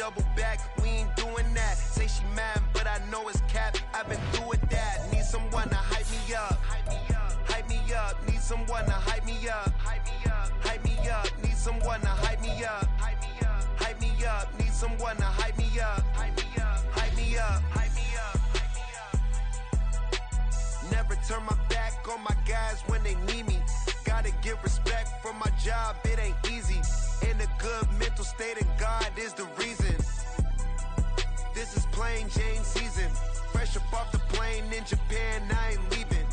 double back, we ain't doing that. Say she mad, but I know it's cap. I've been through with that. Need someone to hype me up. Hype me up. Need someone to hype me up. Hype me up. Need someone to hype me up. Hype me up. Need someone to hype me up. Hype me up. Hype me up. Never turn my back on my guys when they need me. Gotta give respect for my job, it ain't easy. In a good mental state and God is the reason. This is plain Jane season. Fresh up off the plane in Japan, I ain't leaving.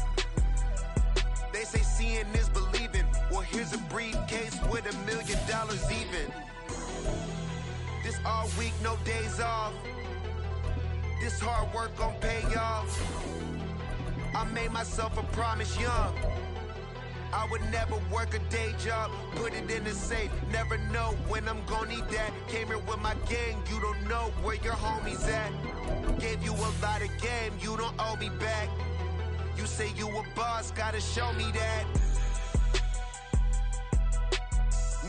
They say seeing is believing. Well, here's a briefcase with $1 million even. This all week, no days off. This hard work gon' pay off. I made myself a promise young. I would never work a day job, put it in the safe. Never know when I'm gon' need that. Came here with my gang, you don't know where your homies at. Gave you a lot of game, you don't owe me back. You say you a boss, gotta show me that.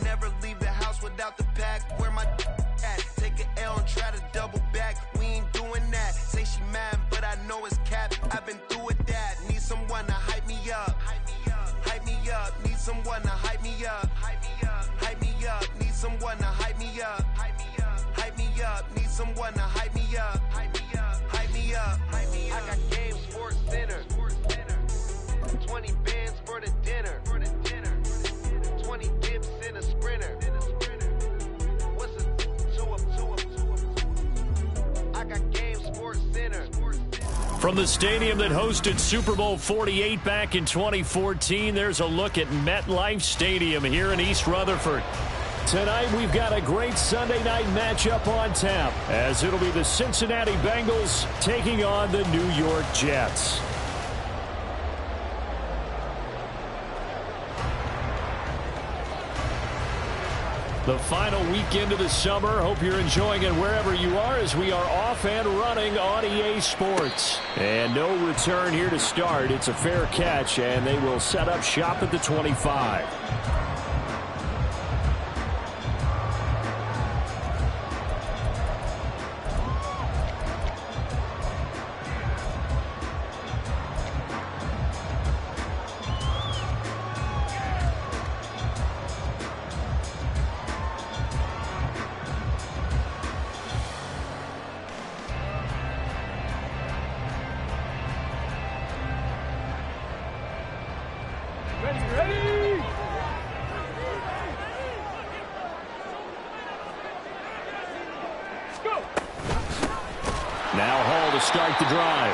Never leave the house without the pack. Where my at? Take an L and try to double back. We ain't doing that. Say she mad, but I know it's cap. I've been through with that. Need someone to hype me up. Hype me up. Need someone to hype me up. Hype me up. Need someone to hype me up. Hype me up. Need someone to hype me up. Hype me up. I got Game Sports Center. 20 bands for the dinner. 20 dips in a sprinter. What's a two up? I got Game Sports Center. From the stadium that hosted Super Bowl 48 back in 2014, there's a look at MetLife Stadium here in East Rutherford. Tonight, we've got a great Sunday night matchup on tap, as it'll be the Cincinnati Bengals taking on the New York Jets. The final weekend of the summer. Hope you're enjoying it wherever you are as we are off and running on EA Sports. And no return here to start. It's a fair catch, and they will set up shop at the 25. Start the drive.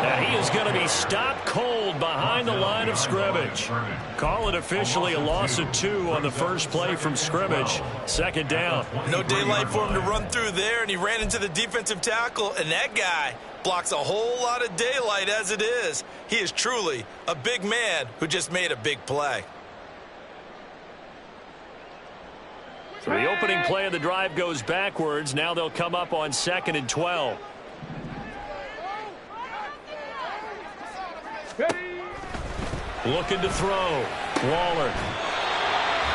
And he is going to be stopped cold behind the line of scrimmage. Call it officially a loss of 2 on the first play from scrimmage. Second down. No daylight for him to run through there, and he ran into the defensive tackle, and that guy blocks a whole lot of daylight as it is. He is truly a big man who just made a big play. So the opening play of the drive goes backwards. Now they'll come up on 2nd and 12. Looking to throw. Waller.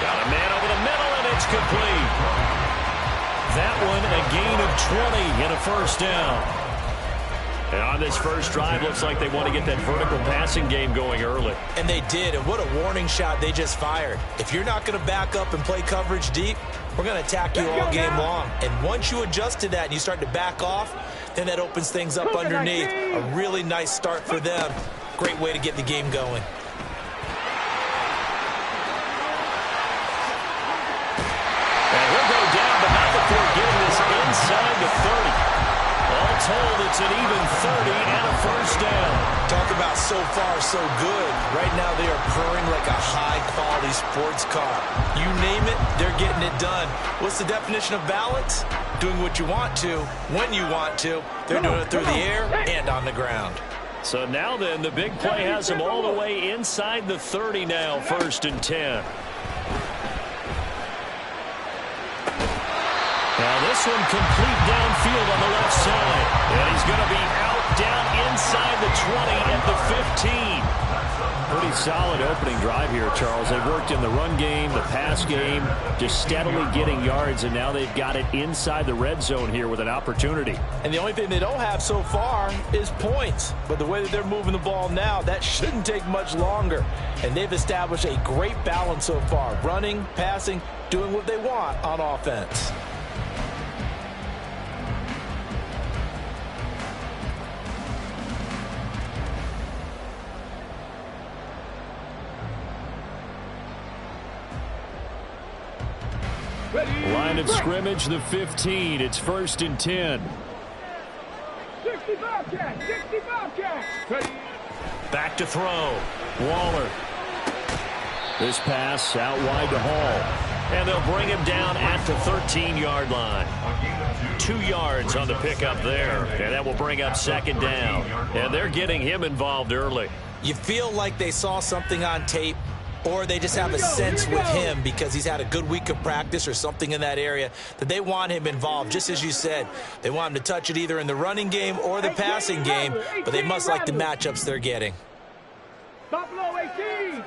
Got a man over the middle, and it's complete. That one a gain of 20 and a first down. And on this first drive, looks like they want to get that vertical passing game going early. And they did, and what a warning shot they just fired. If you're not going to back up and play coverage deep, we're going to attack you all game long. And once you adjust to that and you start to back off, then that opens things up underneath. A really nice start for them. Great way to get the game going. Getting this inside the 30. All told, it's an even 30 and a first down. Talk about so far so good. Right now they are purring like a high-quality sports car. You name it, they're getting it done. What's the definition of balance? Doing what you want to, when you want to. They're doing it through the air and on the ground. So now then, the big play has them all the way inside the 30 now, 1st and 10. Now This one complete downfield on the left side. And he's going to be out down inside the 20 at the 15. Pretty solid opening drive here, Charles. They've worked in the run game, the pass game, just steadily getting yards, and now they've got it inside the red zone here with an opportunity. And the only thing they don't have so far is points. But the way that they're moving the ball now, that shouldn't take much longer. And they've established a great balance so far. Running, passing, doing what they want on offense. Line of scrimmage, the 15. It's 1st and 10. 65 catch. Back to throw. Waller. This pass out wide to Hall. And they'll bring him down at the 13-yard line. 2 yards on the pickup there. And that will bring up 2nd down. And they're getting him involved early. You feel like they saw something on tape, or they just have a sense with him because he's had a good week of practice or something in that area that they want him involved. Just as you said, they want him to touch it either in the running game or the passing game, but they must like the matchups they're getting. Buffalo 18.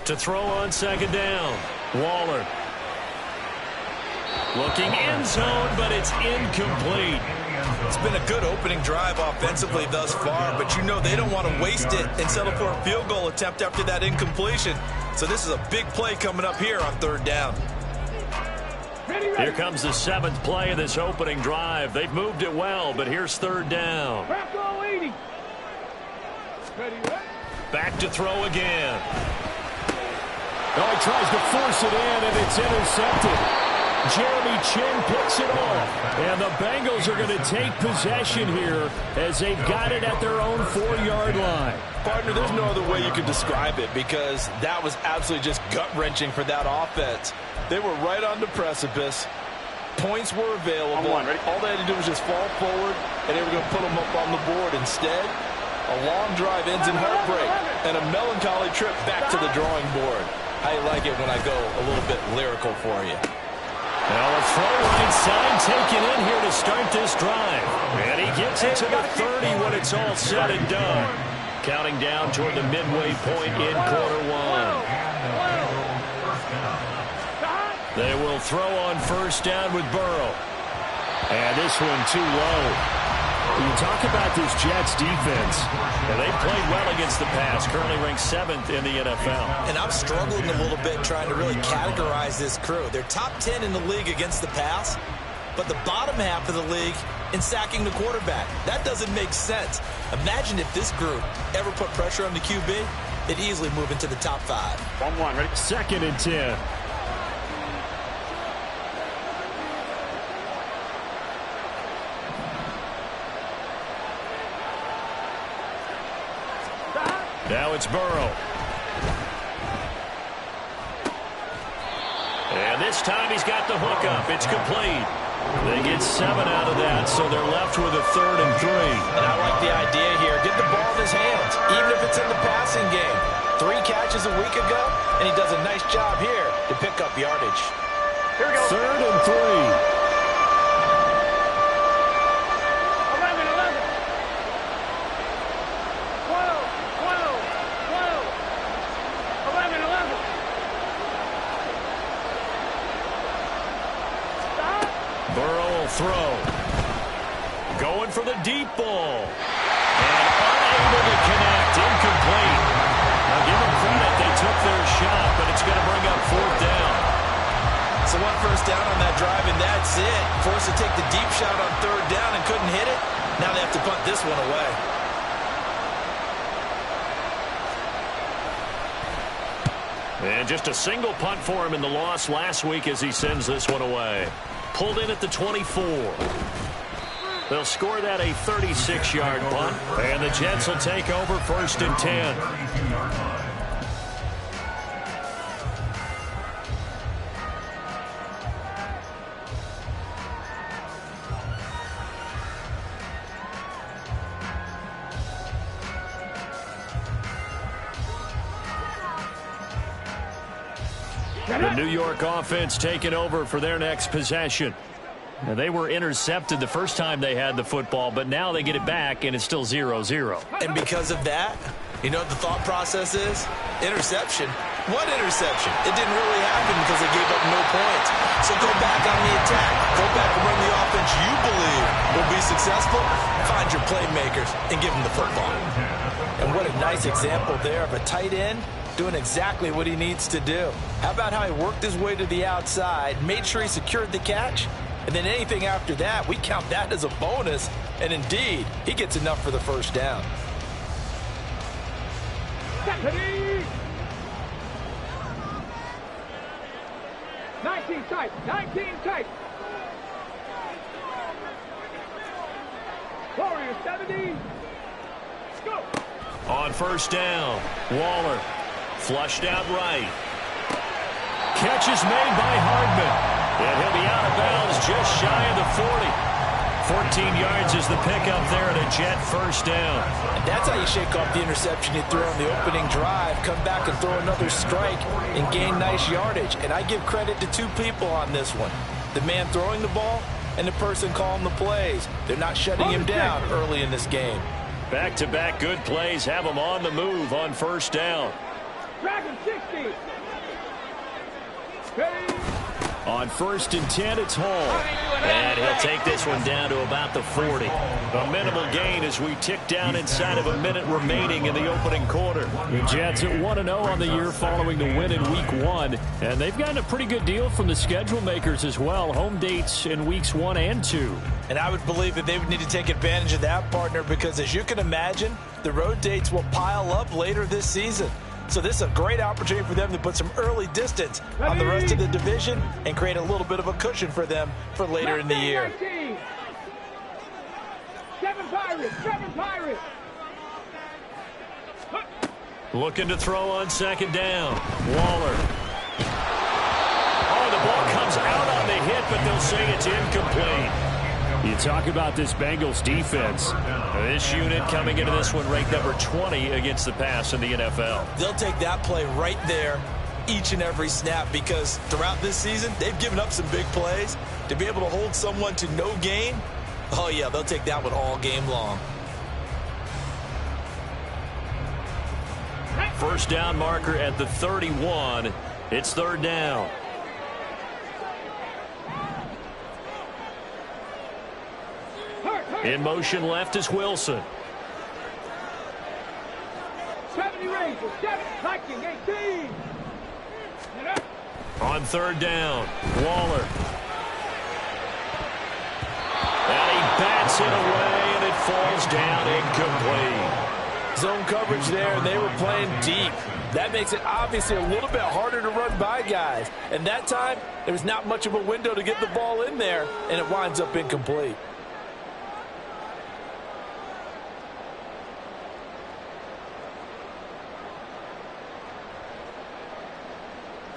To throw on 2nd down. Waller. Looking end zone, but it's incomplete. It's been a good opening drive offensively thus far, but you know they don't want to waste it and settle for a field goal attempt after that incompletion. So this is a big play coming up here on 3rd down. Here comes the 7th play of this opening drive. They've moved it well, but here's 3rd down. Back to throw again. Oh, he tries to force it in, and it's intercepted. Jeremy Chin picks it off. And the Bengals are going to take possession here as they've got it at their own 4-yard line. Partner, there's no other way you could describe it because that was absolutely just gut-wrenching for that offense. They were right on the precipice. Points were available. All they had to do was just fall forward, and they were going to put them up on the board. Instead, a long drive ends in heartbreak and a melancholy trip back to the drawing board. I like it when I go a little bit lyrical for you. Well, a throw right side taken in here to start this drive. And he gets it to the 30 when it's all said and done. Counting down toward the midway point in quarter 1. They will throw on 1st down with Burrow. And this one too low. You talk about this Jets defense, and they've played well against the pass, currently ranked 7th in the NFL. And I'm struggling a little bit trying to really categorize this crew. They're top 10 in the league against the pass, but the bottom half of the league in sacking the quarterback. That doesn't make sense. Imagine if this group ever put pressure on the QB, they'd easily move into the top 5. 1-1, ready? 2nd and 10. Now it's Burrow. And this time he's got the hook up. It's complete. They get 7 out of that, so they're left with a 3rd and 3. And I like the idea here. Get the ball in his hands, even if it's in the passing game. 3 catches a week ago, and he does a nice job here to pick up yardage. Here we go. 3rd and 3. Throw. Going for the deep ball. And unable to connect. Incomplete. Now give them credit. They took their shot, but it's going to bring up 4th down. So 1 first down on that drive, and that's it. Forced to take the deep shot on 3rd down and couldn't hit it. Now they have to punt this one away. And just a single punt for him in the loss last week as he sends this one away. Pulled in at the 24. They'll score that a 36-yard punt. And the Jets will take over 1st and 10. The New York offense taking over for their next possession. Now, they were intercepted the first time they had the football, but now they get it back, and it's still 0-0. And because of that, you know what the thought process is? Interception. What interception? It didn't really happen because they gave up no points. So go back on the attack. Go back and run the offense you believe will be successful. Find your playmakers and give them the football. And what a nice example there of a tight end doing exactly what he needs to do. How about how he worked his way to the outside, made sure he secured the catch, and then anything after that, we count that as a bonus. And indeed, he gets enough for the first down. 19 tight, 19 tight. Warriors 70. Go. On first down, Waller flushed out right. Catch is made by Hardman. And he'll be out of bounds just shy of the 40. 14 yards is the pickup there and a Jet first down. And that's how you shake off the interception you threw on the opening drive, come back and throw another strike and gain nice yardage. And I give credit to two people on this one. The man throwing the ball and the person calling the plays. They're not shutting him down early in this game. Back-to-back good plays have him on the move on first down. Dragon 60. On first and 10, it's Hall. And he'll take this one down to about the 40. A minimal gain as we tick down inside of a minute remaining in the opening quarter. The Jets at 1-0 on the year following the win in Week 1. And they've gotten a pretty good deal from the schedule makers as well. Home dates in Weeks 1 and 2. And I would believe that they would need to take advantage of that, partner, because as you can imagine, the road dates will pile up later this season. So this is a great opportunity for them to put some early distance on the rest of the division and create a little bit of a cushion for them for later in the year. 7 Pirates, 7 Pirates. Looking to throw on second down. Waller. Oh, the ball comes out on the hit, but they'll say it's incomplete. You talk about this Bengals defense. This unit coming into this one ranked number 20 against the pass in the NFL. They'll take that play right there each and every snap because throughout this season, they've given up some big plays. To be able to hold someone to no gain, oh yeah, they'll take that one all game long. First down marker at the 31. It's third down. In motion left is Wilson. 70 Rangers, 7, Viking 18. On third down, Waller. And he bats it away, and it falls down incomplete. Zone coverage there, and they were playing deep. That makes it obviously a little bit harder to run by guys. And that time, there was not much of a window to get the ball in there, and it winds up incomplete.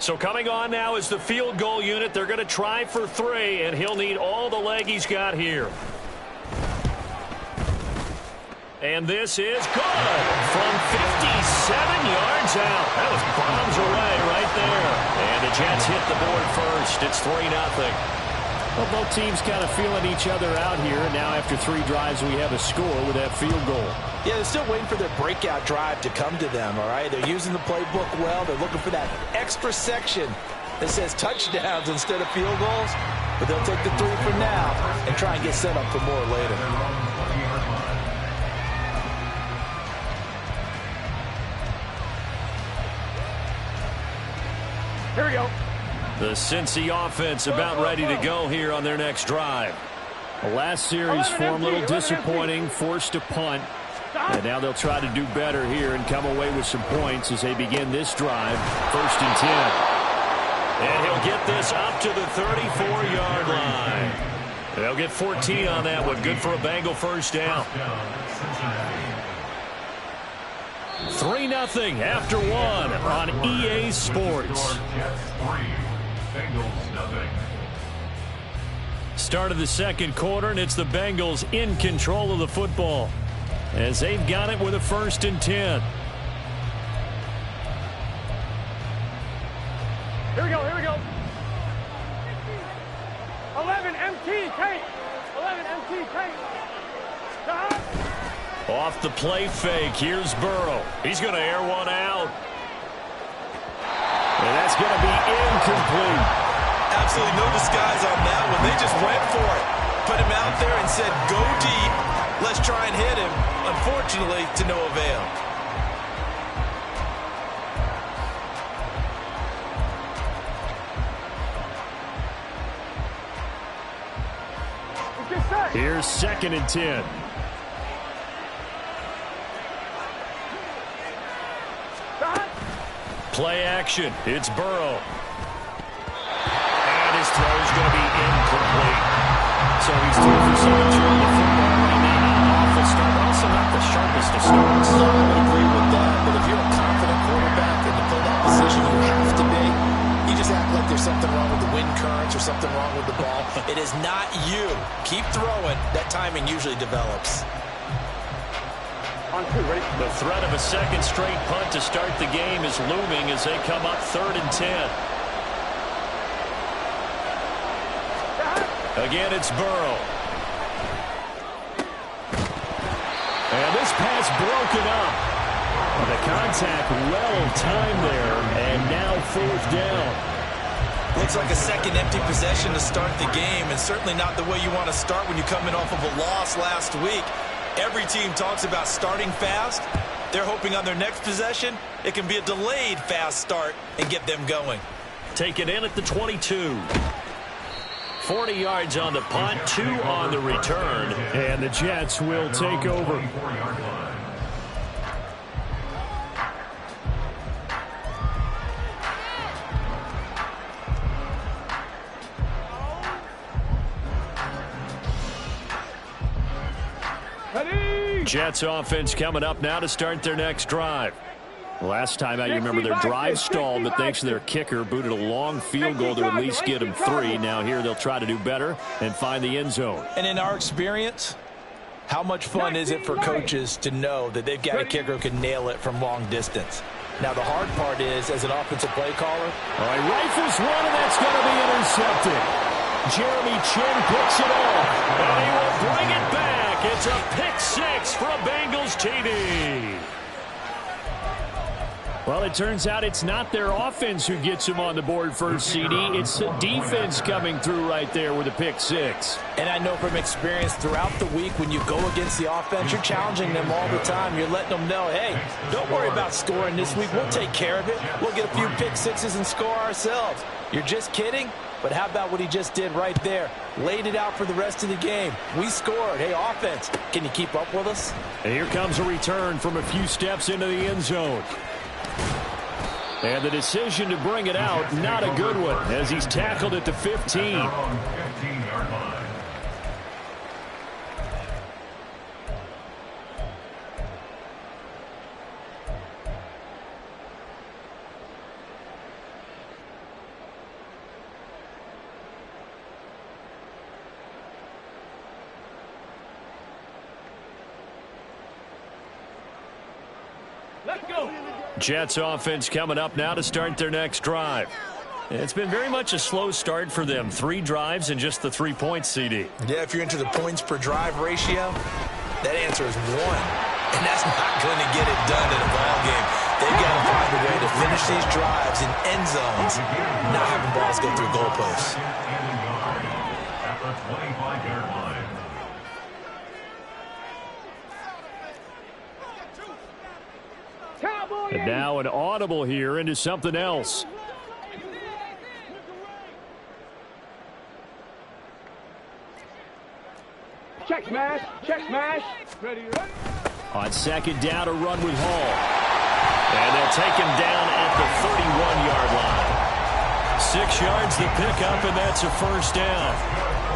So coming on now is the field goal unit. They're going to try for 3, and he'll need all the leg he's got here. And this is good from 57 yards out. That was bombs away right there. And the Jets hit the board first. It's 3-0. Well, both teams kind of feeling each other out here. And now after 3 drives, we have a score with that field goal. Yeah, they're still waiting for their breakout drive to come to them, all right? They're using the playbook well. They're looking for that extra section that says touchdowns instead of field goals. But they'll take the 3 for now and try and get set up for more later. Here we go. The Cincy offense about ready to go here on their next drive. The last series for them a little disappointing, forced to punt. And now they'll try to do better here and come away with some points as they begin this drive. First and 10. And he'll get this up to the 34-yard line. They'll get 14 on that one. Good for a Bengal first down. 3-0 after 1 on EA Sports. Start of the second quarter, and it's the Bengals in control of the football as they've got it with a first and 10. Here we go. MT tank. 11 MT tank. Off the play fake, here's Burrow. He's going to air one out. And that's going to be incomplete. Absolutely no disguise on that one. They just went for it. Put him out there and said, go deep. Let's try and hit him. Unfortunately, to no avail. Here's 2nd and 10. Play action. It's Burrow. And his throw is going to be incomplete. So he's through for 7 throwing the football right now. Not an awful start, but also not the sharpest of starts. I would agree with that, but if you're a confident quarterback in the pull-out position, you have to be. You just act like there's something wrong with the wind currents or something wrong with the ball. It is not you. Keep throwing. That timing usually develops. The threat of a second straight punt to start the game is looming as they come up 3rd and 10. Again, it's Burrow. And this pass broken up. The contact well-timed there, and now 4th down. Looks like a second empty possession to start the game, and certainly not the way you want to start when you're coming off of a loss last week. Every team talks about starting fast. They're hoping on their next possession, it can be a delayed fast start and get them going. Take it in at the 22. 40 yards on the punt, 2 on the return. And the Jets will take over. Jets offense coming up now to start their next drive. Last time out, you remember their drive stalled, but thanks to their kicker, booted a long field goal to at least get them 3. Now here they'll try to do better and find the end zone. And in our experience, how much fun is it for coaches to know that they've got a kicker who can nail it from long distance? Now the hard part is, as an offensive play caller, all right, rifles one, and that's going to be intercepted. Jeremy Chin picks it off, and he will bring it back. It's a pick 6 for a Bengals TD. Well, it turns out it's not their offense who gets him on the board first, CD. It's the defense coming through right there with a pick 6. And I know from experience throughout the week when you go against the offense, you're challenging them all the time. You're letting them know, hey, don't worry about scoring this week. We'll take care of it. We'll get a few pick 6s and score ourselves. You're just kidding? But how about what he just did right there? Laid it out for the rest of the game. We scored. Hey, offense, can you keep up with us? And here comes a return from a few steps into the end zone. And the decision to bring it out, not a good one, as he's tackled at the 15. Jets offense coming up now to start their next drive. It's been very much a slow start for them. 3 drives and just the 3 points, CD. Yeah, if you're into the points per drive ratio, that answer is 1. And that's not going to get it done in a ball game. They've got to find a way to finish these drives in end zones, not having balls go through goalposts. And now an audible here into something else. Check smash, check smash. Ready, ready. On second down, a run with Hall. And they'll take him down at the 31-yard line. 6 yards the pickup, and that's a first down.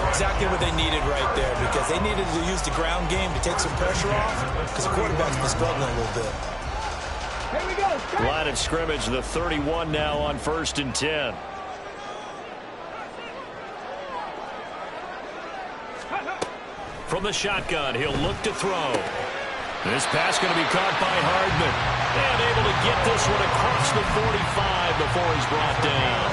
Exactly what they needed right there, because they needed to use the ground game to take some pressure off, because the quarterback's been struggling a little bit. Here we go. Line of scrimmage, the 31 now on 1st and 10. From the shotgun, he'll look to throw. This pass going to be caught by Hardman. And able to get this one across the 45 before he's brought down.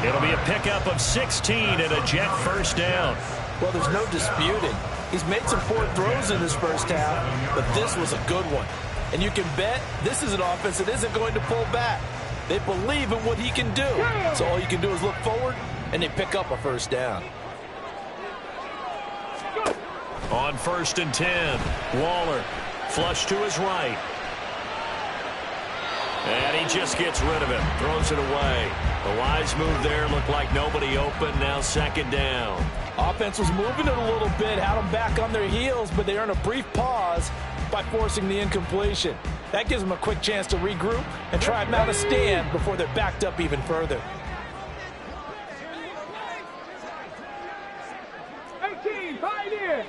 It'll be a pickup of 16 and a Jet first down. Well, there's no disputing. He's made some poor throws in this first half, but this was a good one. And you can bet this is an offense that isn't going to pull back. They believe in what he can do. So all you can do is look forward, and they pick up a first down. On 1st and 10, Waller flush to his right. And he just gets rid of it, throws it away. The wise move there, looked like nobody open, now 2nd down. Offense was moving it a little bit, had them back on their heels, but they earned a brief pause by forcing the incompletion. That gives them a quick chance to regroup and try and mount a stand before they're backed up even further. 18, pioneer.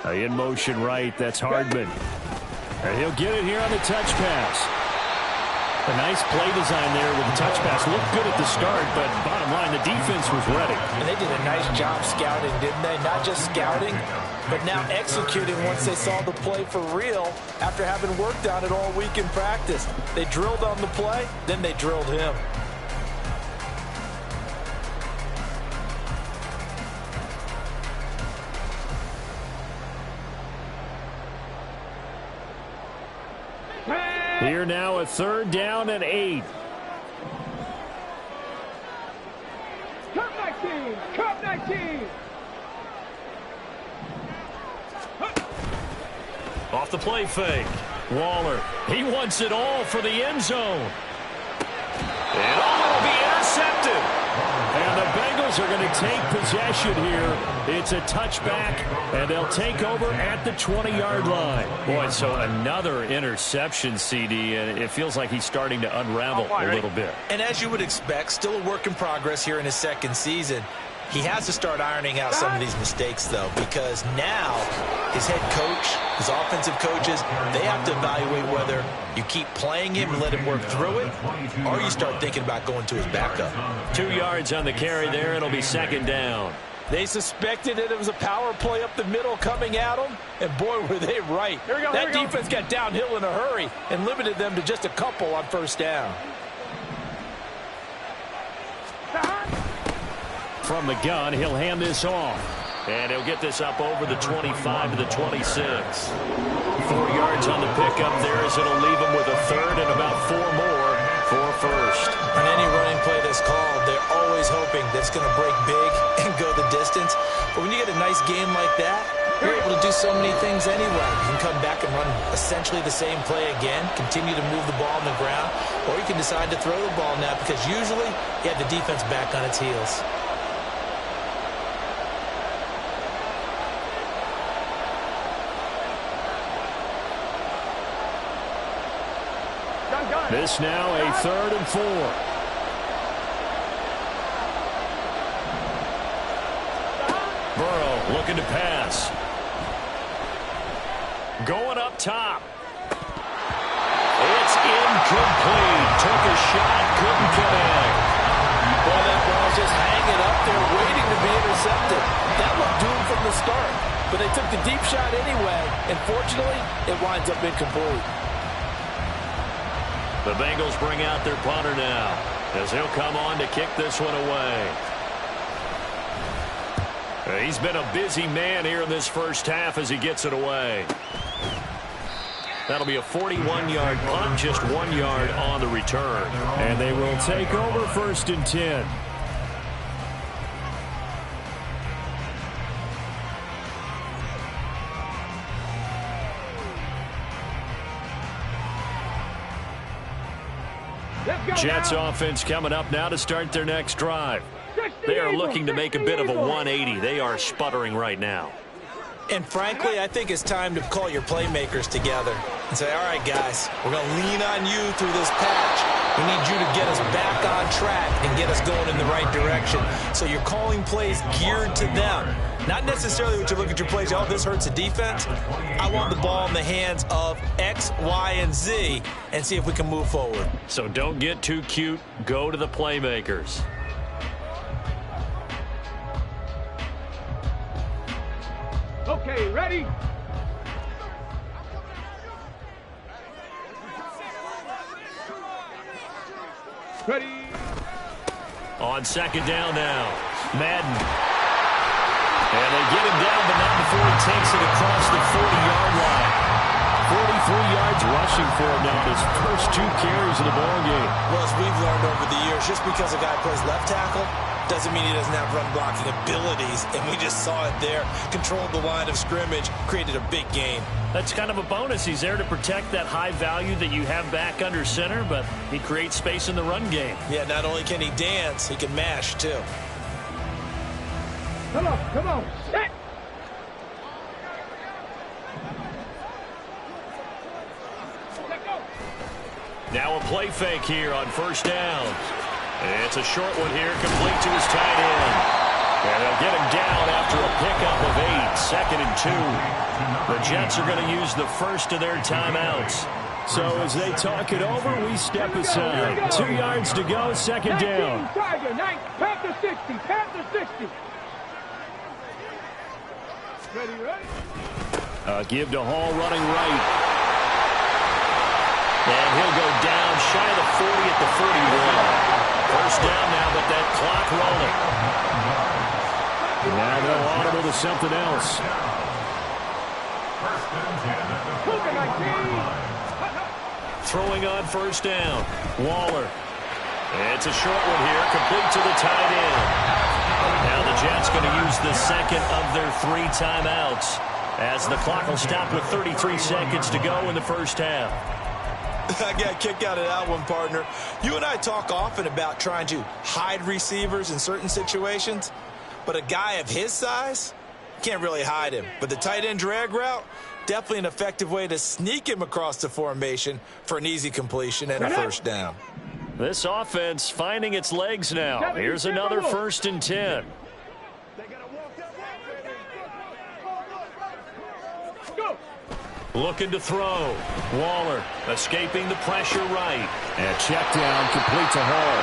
In motion right, that's Hardman. And he'll get it here on the touch pass. A nice play design there with the touch pass. Looked good at the start, but bottom line, the defense was ready. And they did a nice job scouting, didn't they? Not just scouting, but now executing once they saw the play for real after having worked on it all week in practice. They drilled on the play, then they drilled him. Here now a 3rd down and 8. Cup 19, Cup 19. Off the play fake. Waller, he wants it all for the end zone. And will be intercepted. And the Bengals are going to take possession here. It's a touchback, and they'll take over at the 20-yard line. Boy, so another interception, CD, and it feels like he's starting to unravel a little bit. And as you would expect, still a work in progress here in his 2nd season. He has to start ironing out some of these mistakes, though, because now his head coach, his offensive coaches, they have to evaluate whether you keep playing him and let him work through it, or you start thinking about going to his backup. 2 yards on the carry there. It'll be 2nd down. They suspected that it was a power play up the middle coming at them, and boy, were they right. That defense got downhill in a hurry and limited them to just a couple on 1st down. From the gun, he'll hand this off. And he'll get this up over the 25 to the 26. 4 yards on the pickup there as it'll leave him with a 3rd and about 4 more for first. On any running play that's called, they're always hoping that it's going to break big and go the distance. But when you get a nice game like that, you're able to do so many things anyway. You can come back and run essentially the same play again, continue to move the ball on the ground, or you can decide to throw the ball now because usually you have the defense back on its heels. This now a 3rd and 4. Burrow looking to pass. Going up top. It's incomplete. Took a shot, couldn't connect. Boy, that ball's just hanging up there waiting to be intercepted. That looked doomed from the start, but they took the deep shot anyway, and fortunately, it winds up incomplete. The Bengals bring out their punter now as he'll come on to kick this one away. He's been a busy man here in this first half as he gets it away. That'll be a 41-yard punt, just 1 yard on the return. And they will take over 1st and 10. Jets offense coming up now to start their next drive. They are looking to make a bit of a 180. They are sputtering right now. And frankly, I think it's time to call your playmakers together and say, all right, guys, we're going to lean on you through this patch. We need you to get us back on track and get us going in the right direction. So you're calling plays geared to them. Not necessarily what you look at your plays, oh, this hurts the defense. I want the ball in the hands of X, Y, and Z and see if we can move forward. So don't get too cute. Go to the playmakers. Okay, ready? Ready? On second down now. Madden. And they get him down, but not before he takes it across the 40-yard line. 43 yards rushing for him now in his first 2 carries of the ballgame. Well, as we've learned over the years, just because a guy plays left tackle doesn't mean he doesn't have run-blocking abilities, and we just saw it there. Controlled the line of scrimmage, created a big gain. That's kind of a bonus. He's there to protect that high value that you have back under center, but he creates space in the run game. Yeah, not only can he dance, he can mash, too. Come on, set. Now a play fake here on first down. It's a short one here, complete to his tight end. And they'll get him down after a pickup of 8, 2nd and 2. The Jets are going to use the first of their timeouts. So as they talk it over, we step aside. 2 yards to go, second down. Panther 60, Panther 60. Ready. Give to Hall running right. And he'll go down shy of the 40 at the 41. First down now, but that clock rolling. Now they'll audible to something else. Throwing on first down. Waller. It's a short one here, complete to the tight end. Now the Jets going to use the second of their 3 timeouts as the clock will stop with 33 seconds to go in the first half. I got a kick out of that one, partner. You and I talk often about trying to hide receivers in certain situations, but a guy of his size can't really hide him. But the tight end drag route, definitely an effective way to sneak him across the formation for an easy completion and a first down. This offense finding its legs now. Here's another 1st and 10. Looking to throw. Waller escaping the pressure right. And check down, complete to Hall.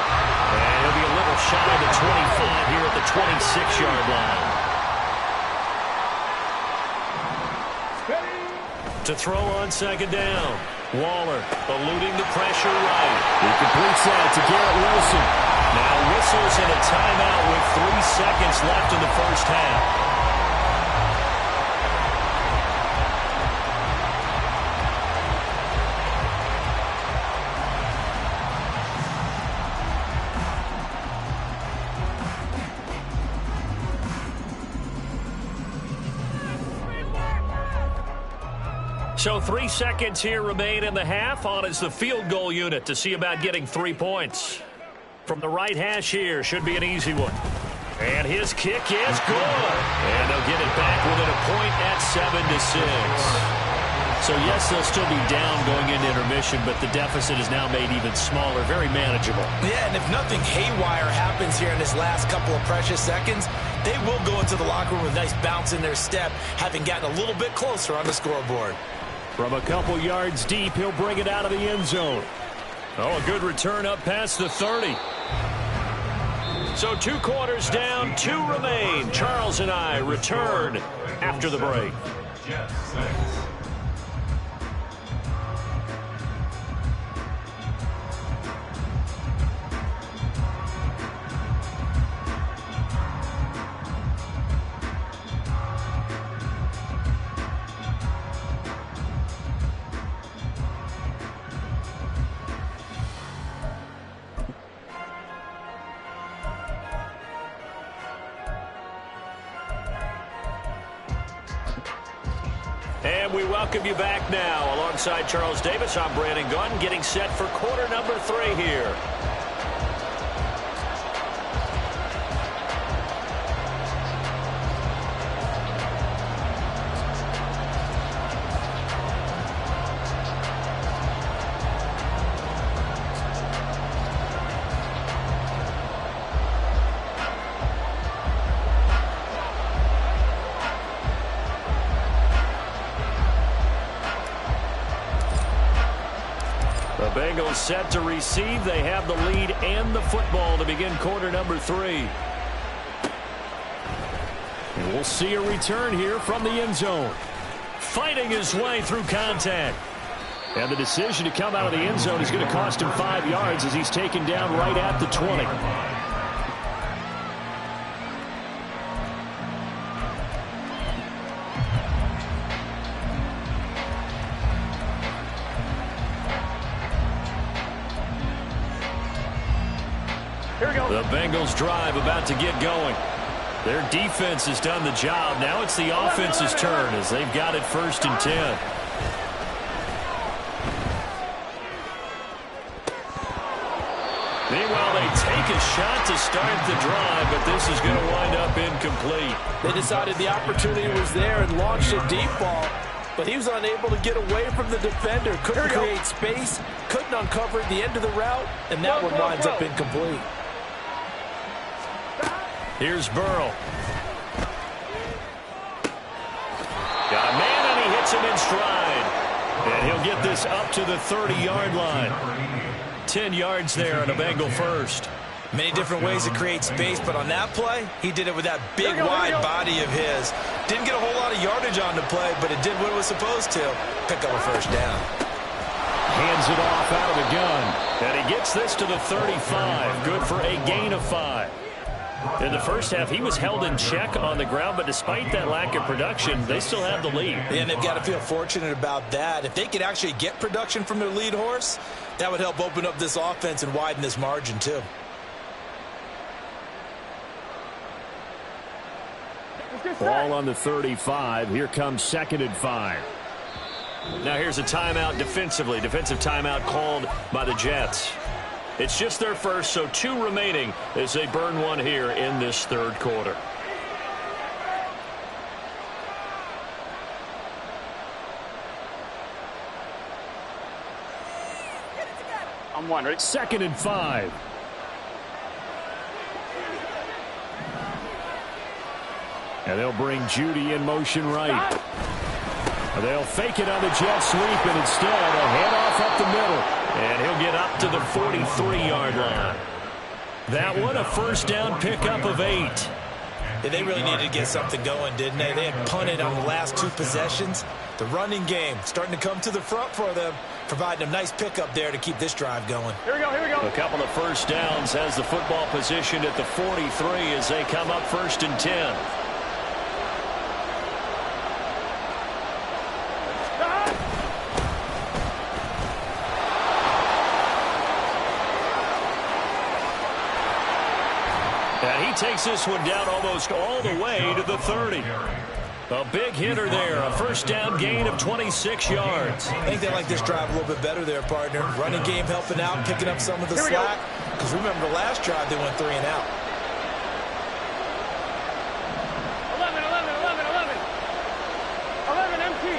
And he'll be a little shy of the 25 here at the 26-yard line. To throw on second down. Waller eluding the pressure right. He completes that to Garrett Wilson. Now whistles in a timeout with 3 seconds left in the first half. So 3 seconds here remain in the half. On is the field goal unit to see about getting 3 points. From the right hash here, should be an easy one. And his kick is good. And they'll get it back within a point at 7-6. So yes, they'll still be down going into intermission, but the deficit is now made even smaller, very manageable. Yeah, and if nothing haywire happens here in this last couple of precious seconds, they will go into the locker room with a nice bounce in their step, having gotten a little bit closer on the scoreboard. From a couple yards deep, he'll bring it out of the end zone. Oh, a good return up past the 30. So 2 quarters down, 2 remain. Charles and I return after the break. And we welcome you back now. Alongside Charles Davis, I'm Brandon Gunn, getting set for quarter number 3 here. The Bengals set to receive. They have the lead and the football to begin quarter number 3. And we'll see a return here from the end zone. Fighting his way through contact. And the decision to come out of the end zone is going to cost him 5 yards as he's taken down right at the 20. The Bengals drive about to get going. Their defense has done the job. Now it's the offense's turn as they've got it 1st and 10. Meanwhile, they take a shot to start the drive, but this is going to wind up incomplete. They decided the opportunity was there and launched a deep ball, but he was unable to get away from the defender. Couldn't create space, couldn't uncover the end of the route, and that one winds up incomplete. Here's Burrow. Got a man, and he hits him in stride. And he'll get this up to the 30-yard line. 10 yards there on a Bengal first. Many different ways to create space, but on that play, he did it with that big, wide body of his. Didn't get a whole lot of yardage on the play, but it did what it was supposed to. Pick up a first down. Hands it off out of the gun. And he gets this to the 35. Good for a gain of 5. In the first half, he was held in check on the ground, but despite that lack of production, they still have the lead. And they've got to feel fortunate about that. If they could actually get production from their lead horse, that would help open up this offense and widen this margin, too. Ball on the 35. Here comes 2nd and 5. Now here's a timeout defensively. Defensive timeout called by the Jets. It's just their first, so 2 remaining as they burn one here in this 3rd quarter. I'm one, ready? 2nd and 5. And they'll bring Judy in motion right. They'll fake it on the jet sweep, and instead a handoff up the middle. And he'll get up to the 43-yard line. That one a first down pickup of 8. Yeah, they really needed to get something going, didn't they? They had punted on the last 2 possessions. The running game starting to come to the front for them, providing a nice pickup there to keep this drive going. Here we go, here we go. A couple of first downs has the football positioned at the 43 as they come up 1st and 10. And he takes this one down almost all the way to the 30. A big hitter there. A first down gain of 26 yards. I think they like this drive a little bit better there, partner. Running game helping out, picking up some of the slack. Because remember the last drive, they went 3 and out. 11 empty.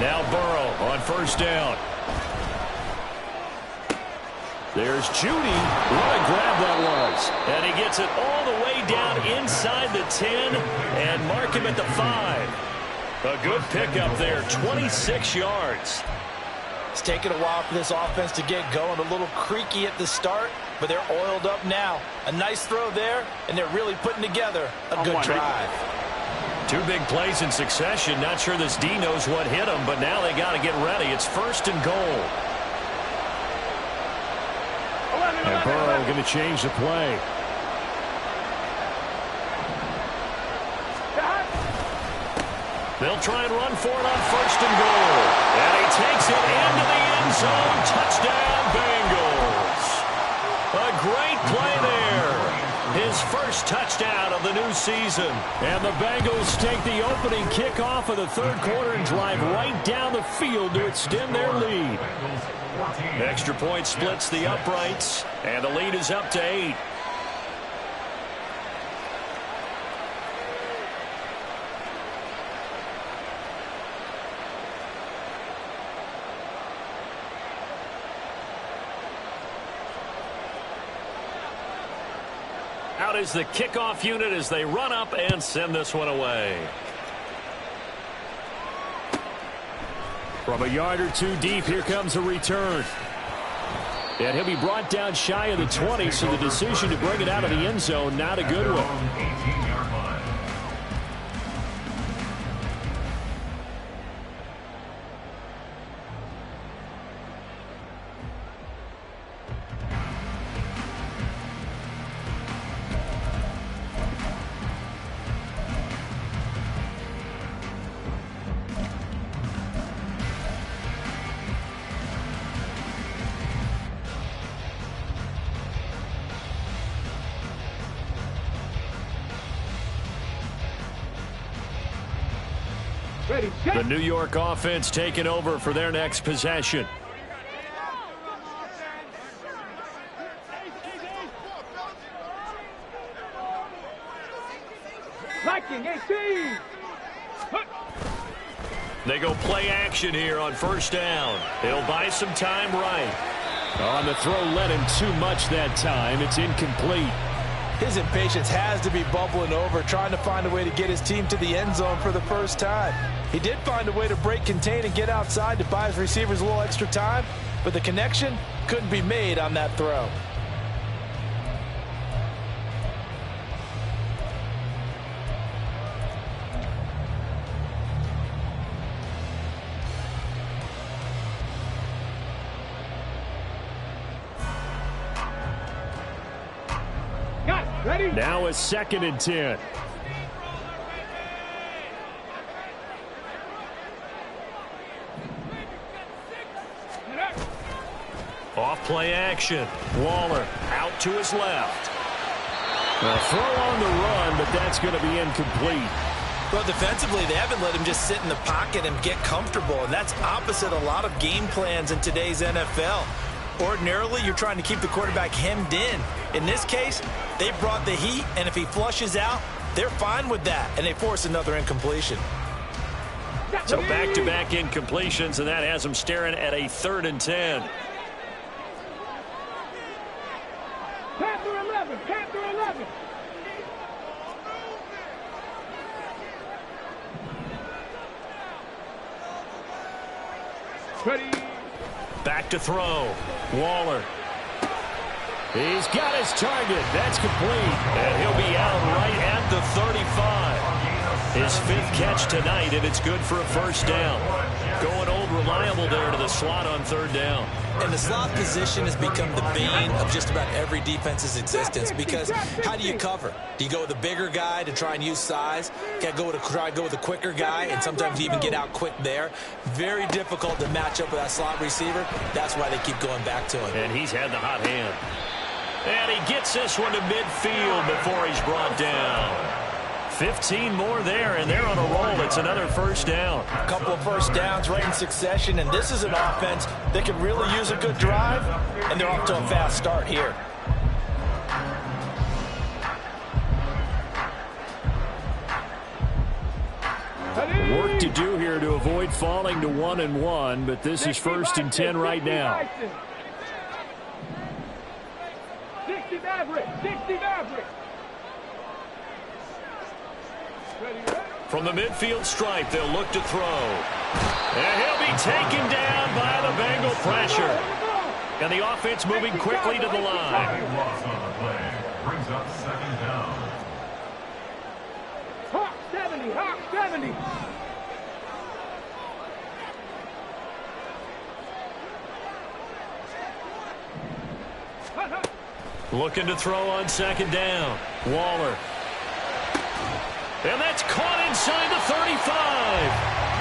Now Burrow on first down. There's Judy. What a grab that was. And he gets it all the way down inside the 10 and mark him at the 5. A good pickup there, 26 yards. It's taken a while for this offense to get going. A little creaky at the start, but they're oiled up now. A nice throw there, and they're really putting together a good drive. 2 big plays in succession. Not sure this D knows what hit him, but now they got to get ready. It's 1st and goal. And Burrow going to change the play. They'll try and run for it on 1st and goal. And he takes it into the end zone. Touchdown, Bengals. A great play there. His first touchdown of the new season. And the Bengals take the opening kickoff of the 3rd quarter and drive right down the field to extend their lead. Extra point splits the uprights, and the lead is up to 8. Out is the kickoff unit as they run up and send this one away. From a yard or 2 deep, here comes a return. And he'll be brought down shy of the 20, so the decision to bring it out of the end zone, not a good one. The New York offense taking over for their next possession. Liking 18. They go play action here on first down. They'll buy some time right. On the throw, led him too much that time. It's incomplete. His impatience has to be bubbling over, trying to find a way to get his team to the end zone for the first time. He did find a way to break contain and get outside to buy his receivers a little extra time, but the connection couldn't be made on that throw. Now a 2nd and 10. Off play action. Waller out to his left. A throw on the run, but that's going to be incomplete. Well, defensively, they haven't let him just sit in the pocket and get comfortable, and that's opposite a lot of game plans in today's NFL. Ordinarily, you're trying to keep the quarterback hemmed in. In this case, they brought the heat, and if he flushes out, they're fine with that, and they force another incompletion. So back-to-back incompletions, and that has them staring at a 3rd and 10. Panther 11, Panther 11. Ready. Back to throw. Waller. He's got his target. That's complete. And he'll be out right at the 35. His 5th catch tonight, and it's good for a first down. Going old reliable there to the slot on 3rd down. And the slot position has become the bane of just about every defense's existence, because how do you cover? Do you go with a bigger guy to try and use size? You got to try and go with a quicker guy, and sometimes you even get out quick there. Very difficult to match up with that slot receiver. That's why they keep going back to him. And he's had the hot hand. And he gets this one to midfield before he's brought down. 15 more there, and they're on a roll. It's another first down. A couple of first downs right in succession, and this is an offense that can really use a good drive, and they're off to a fast start here. Work to do here to avoid falling to 1-1, but this is 1st and 10 right now. 60 Maverick, 60 Maverick. From the midfield stripe, they'll look to throw. And he'll be taken down by the Bengal pressure. And the offense moving quickly to the line. Brings up 2nd down. Hawk 70, Hawk 70. Looking to throw on 2nd down. Waller. And that's caught inside the 35.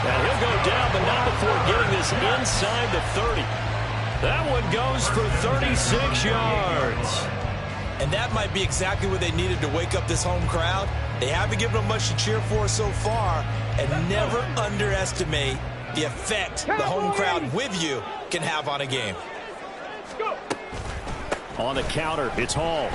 And he'll go down, but not before getting this inside the 30. That one goes for 36 yards. And that might be exactly what they needed to wake up this home crowd. They haven't given them much to cheer for so far, and never underestimate the effect the home crowd with you can have on a game. On the counter, it's Hall.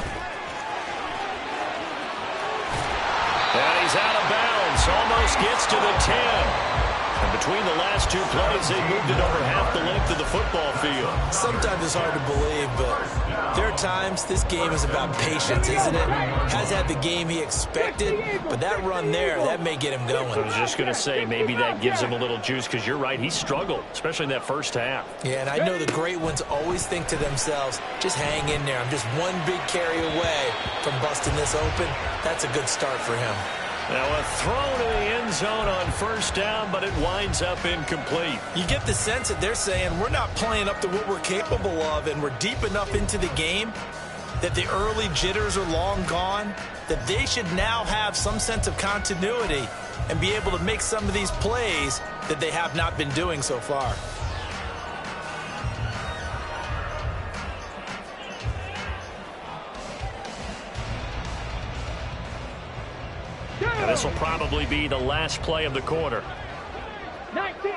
And he's out of bounds. Almost gets to the 10. And between the last 2 plays, they moved it over half the length of the football field. Sometimes it's hard to believe, but there are times this game is about patience, isn't it? Has had the game he expected, but that run there, that may get him going. I was just going to say, maybe that gives him a little juice, because you're right, he struggled, especially in that first half. Yeah, and I know the great ones always think to themselves, just hang in there. I'm just one big carry away from busting this open. That's a good start for him. Now a throw to the end zone on first down, but it winds up incomplete. You get the sense that they're saying we're not playing up to what we're capable of, and we're deep enough into the game that the early jitters are long gone, that they should now have some sense of continuity and be able to make some of these plays that they have not been doing so far. And this will probably be the last play of the quarter.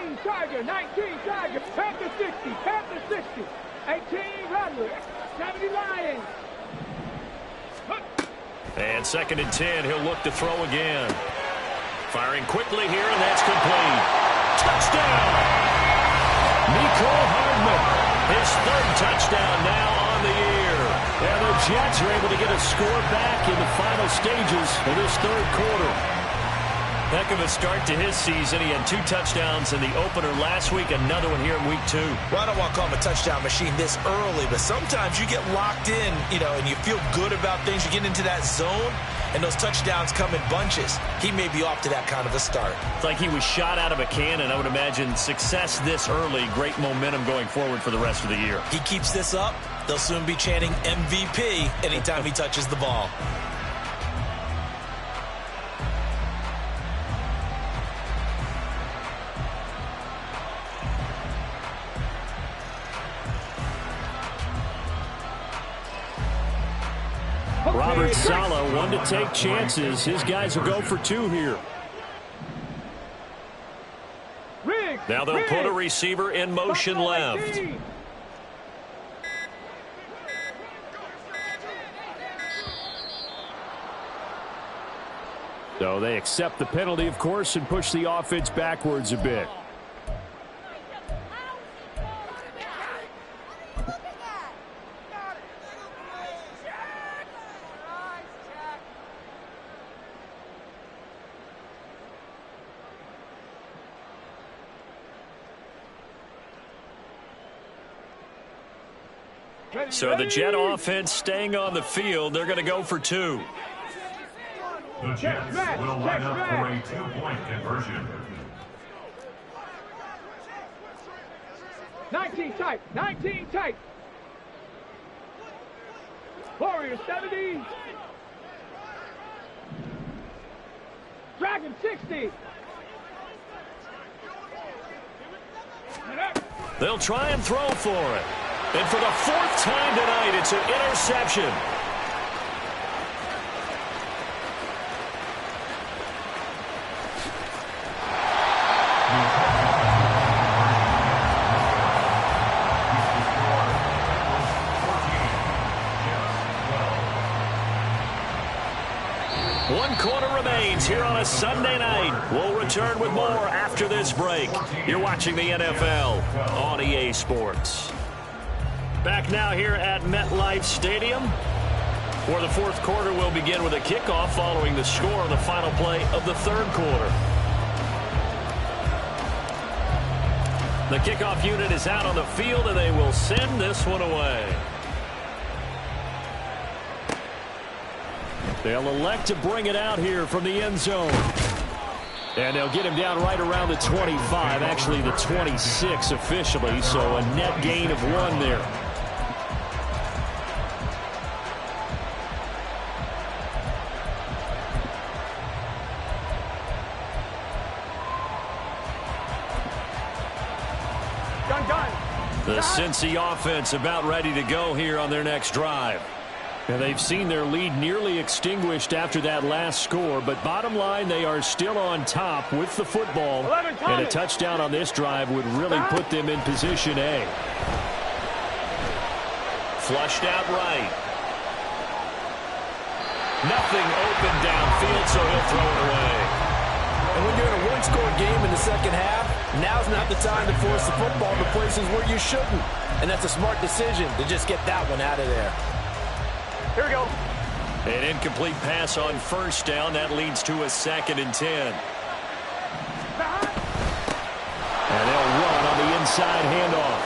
19 Tiger, 19 Tiger, Panther 60, Panther 60, 18 Rattler, 70 Lions. And 2nd and 10, he'll look to throw again. Firing quickly here, and that's complete. Touchdown! Mecole Hardman, his 3rd touchdown now on the year. And the Jets are able to get a score back in the final stages of this 3rd quarter. Heck of a start to his season. He had 2 touchdowns in the opener last week, another one here in week 2. Well, I don't want to call him a touchdown machine this early, but sometimes you get locked in, and you feel good about things. You get into that zone, and those touchdowns come in bunches. He may be off to that kind of a start. It's like he was shot out of a cannon. I would imagine success this early, great momentum going forward for the rest of the year. He keeps this up, they'll soon be chanting MVP anytime he touches the ball. Robert Saleh, one to take chances. His guys will go for 2 here. Now they'll put a receiver in motion left. So they accept the penalty, of course, and push the offense backwards a bit. So the Jet offense staying on the field. They're going to go for 2. The Jets will line up for a 2-point conversion. 19 tight, 19 tight. Warrior 70. Dragon 60. They'll try and throw for it. And for the 4th time tonight, it's an interception. One quarter remains here on a Sunday night. We'll return with more after this break. You're watching the NFL on EA Sports. Back now here at MetLife Stadium, where the 4th quarter will begin with a kickoff following the score on the final play of the 3rd quarter. The kickoff unit is out on the field, and they will send this one away. They'll elect to bring it out here from the end zone. And they'll get him down right around the 25, actually the 26 officially, so a net gain of 1 there. The Cincy offense about ready to go here on their next drive. And they've seen their lead nearly extinguished after that last score, but bottom line, they are still on top with the football, and a touchdown on this drive would really put them in position A. Flushed out right. Nothing open downfield, so he'll throw it away. And when you're in a one-score game in the second half, now's not the time to force the football to places where you shouldn't. And that's a smart decision to just get that one out of there. Here we go. An incomplete pass on 1st down. That leads to a 2nd and 10. And they'll run on the inside handoff.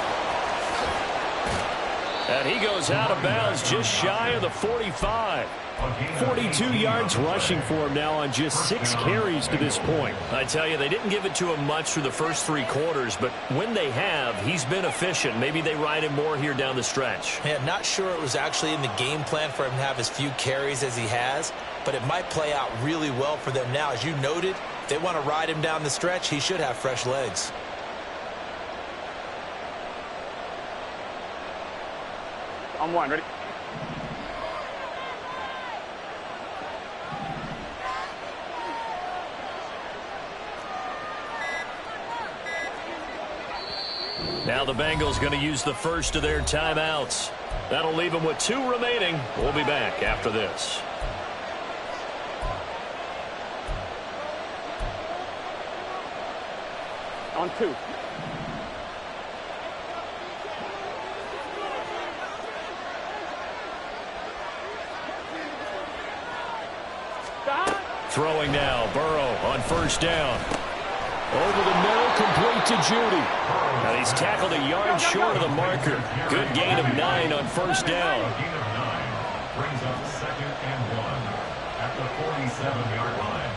And he goes out of bounds just shy of the 45. 42 yards rushing for him now on just 6 carries to this point. I tell you, they didn't give it to him much through the first 3 quarters, but when they have, he's been efficient. Maybe they ride him more here down the stretch. Yeah, not sure it was actually in the game plan for him to have as few carries as he has, but it might play out really well for them now. As you noted, if they want to ride him down the stretch, he should have fresh legs. On 1, ready? Now the Bengals going to use the first of their timeouts. That'll leave them with 2 remaining. We'll be back after this. On 2. Throwing now, Burrow on first down. Over the middle, complete to Judy. Now he's tackled a yard short of the marker. Good gain of 9 on first down. Gain of 9 brings up 2nd and 1 at the 47-yard line.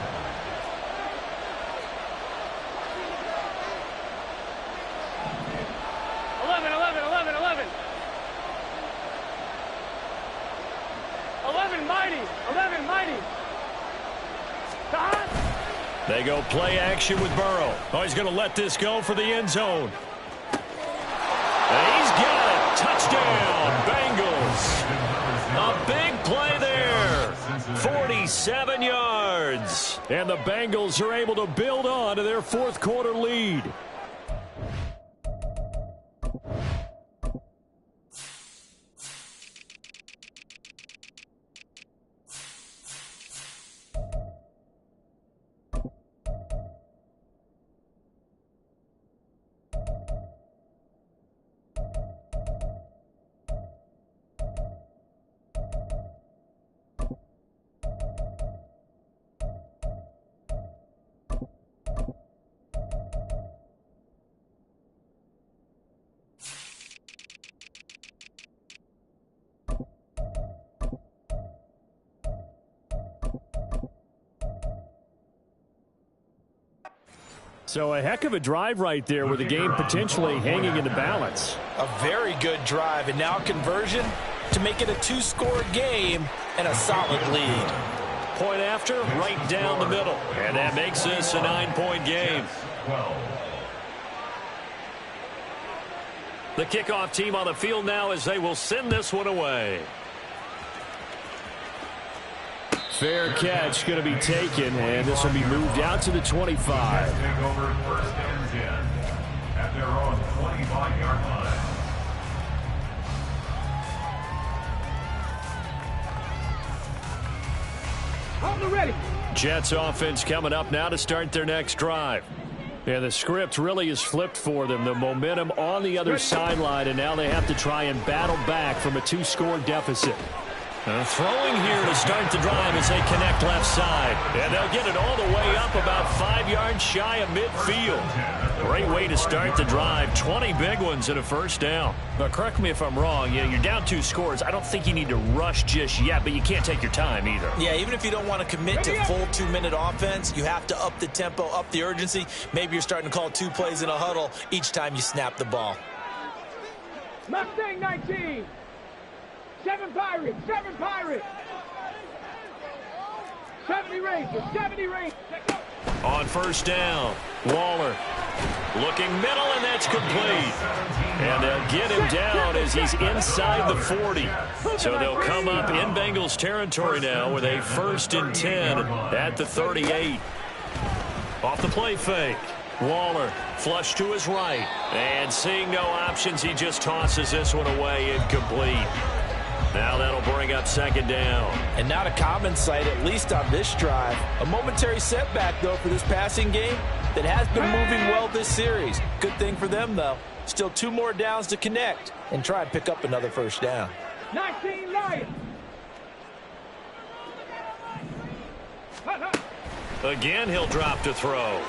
They go play action with Burrow. Oh, he's going to let this go for the end zone. And he's got it. Touchdown, Bengals. A big play there. 47 yards. And the Bengals are able to build on to their 4th quarter lead. So a heck of a drive right there with the game potentially hanging in the balance. A very good drive, and now conversion to make it a 2-score game and a solid lead. Point after, right down the middle. And that makes this a 9-point game. The kickoff team on the field now as they will send this one away. Fair catch going to be taken, and this will be moved out to the 25. Take over 1st and 10 at their own 25-yard line. On the ready. Jets offense coming up now to start their next drive. And the script really is flipped for them. The momentum on the other sideline, and now they have to try and battle back from a 2-score deficit. Throwing here to start the drive as they connect left side. And they'll get it all the way up about 5 yards shy of midfield. Great way to start the drive. 20 big ones and a first down. Now, correct me if I'm wrong. You know, you're down 2 scores. I don't think you need to rush just yet, but you can't take your time either. Yeah, even if you don't want to commit to full 2-minute offense, you have to up the tempo, up the urgency. Maybe you're starting to call 2 plays in a huddle each time you snap the ball. Mustang 19. 7 Pirates, 7 Pirates. 70 Rangers, 70 Rangers. On first down, Waller looking middle, and that's complete. And they'll get him down as he's inside the 40. So they'll come up in Bengals territory now with a 1st and 10 at the 38. Off the play fake. Waller flush to his right. And seeing no options, he just tosses this one away, incomplete. Now that'll bring up 2nd down. And not a common sight, at least on this drive. A momentary setback, though, for this passing game that has been moving well this series. Good thing for them, though. Still 2 more downs to connect and try and pick up another first down. 19 Lions. Again, he'll drop to throw.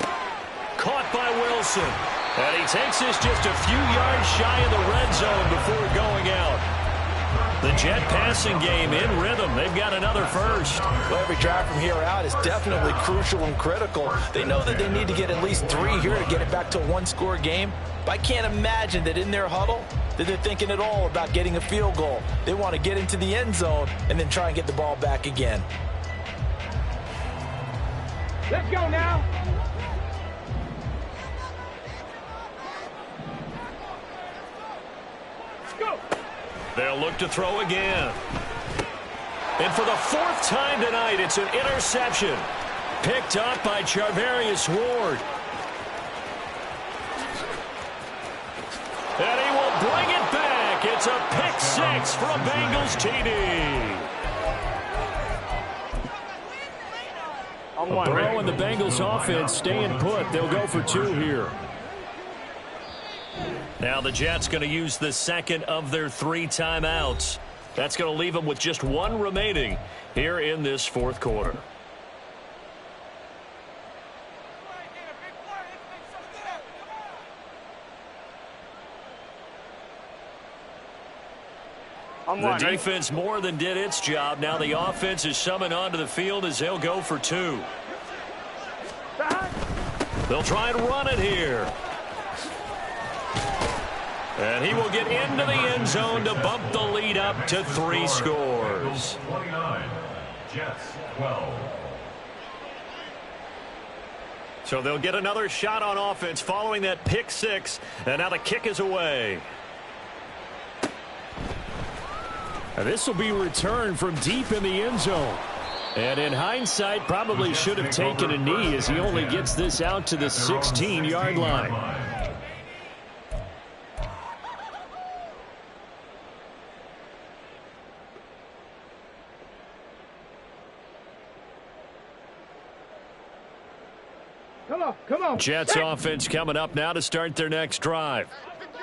Caught by Wilson. And he takes this just a few yards shy of the red zone before going out. The Jet passing game in rhythm. They've got another first. Well, every drive from here out is definitely crucial and critical. They know that they need to get at least 3 here to get it back to a 1-score game. But I can't imagine that in their huddle that they're thinking at all about getting a field goal. They want to get into the end zone and then try and get the ball back again. Let's go now. Go. They'll look to throw again. And for the 4th time tonight, it's an interception. Picked up by Charvarius Ward. 6 for a Bengals TD. Burrow and the Bengals offense staying put. They'll go for 2 here. Now the Jets going to use the second of their 3 timeouts. That's going to leave them with just 1 remaining here in this fourth quarter. The defense more than did its job. Now the offense is summoned onto the field as they'll go for 2. They'll try and run it here. And he will get into the end zone to bump the lead up to 3 scores. 29, Jets 12. So they'll get another shot on offense following that pick 6. And now the kick is away. And this will be returned from deep in the end zone. And in hindsight, probably should have taken a knee as he only gets this out to the 16-yard line. Come on. Jets offense coming up now to start their next drive.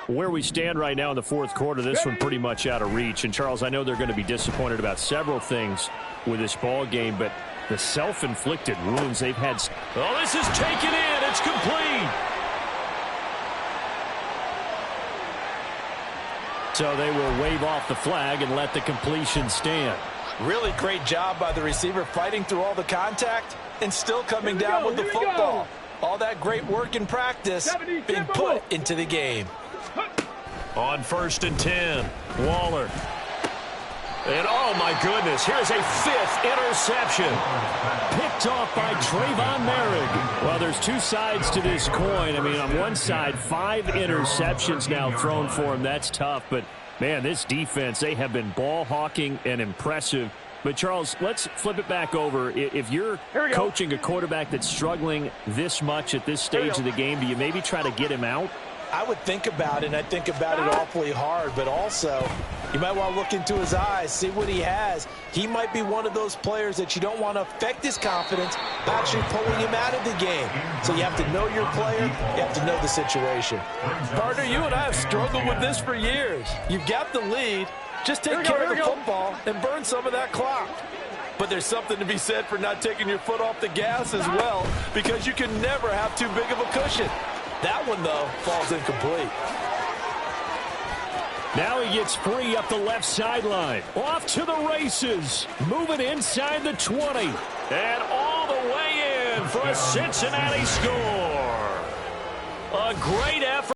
Where we stand right now in the fourth quarter, this one pretty much out of reach. And, Charles, I know they're going to be disappointed about several things with this ball game, but the self-inflicted wounds they've had. Oh, this is taken in. It's complete. So they will wave off the flag and let the completion stand. Really great job by the receiver fighting through all the contact and still coming down with the football. All that great work in practice being put into the game. On 1st and 10, Waller. And, oh, my goodness, here's a 5th interception. Picked off by Trayvon Merrick. Well, there's 2 sides to this coin. I mean, on one side, 5 interceptions now thrown for him. That's tough. But, man, this defense, they have been ball hawking and impressive. But, Charles, let's flip it back over. If you're coaching a quarterback that's struggling this much at this stage of the game, do you maybe try to get him out? I would think about it, and I think about it awfully hard, but also you might want to look into his eyes, see what he has. He might be one of those players that you don't want to affect his confidence by actually pulling him out of the game. So you have to know your player. You have to know the situation. Partner, you and I have struggled with this for years. You've got the lead. Just take care of the football and burn some of that clock. But there's something to be said for not taking your foot off the gas as well, because you can never have too big of a cushion. That one, though, falls incomplete. Now he gets free up the left sideline. Off to the races. Moving inside the 20. And all the way in for a Cincinnati score. A great effort.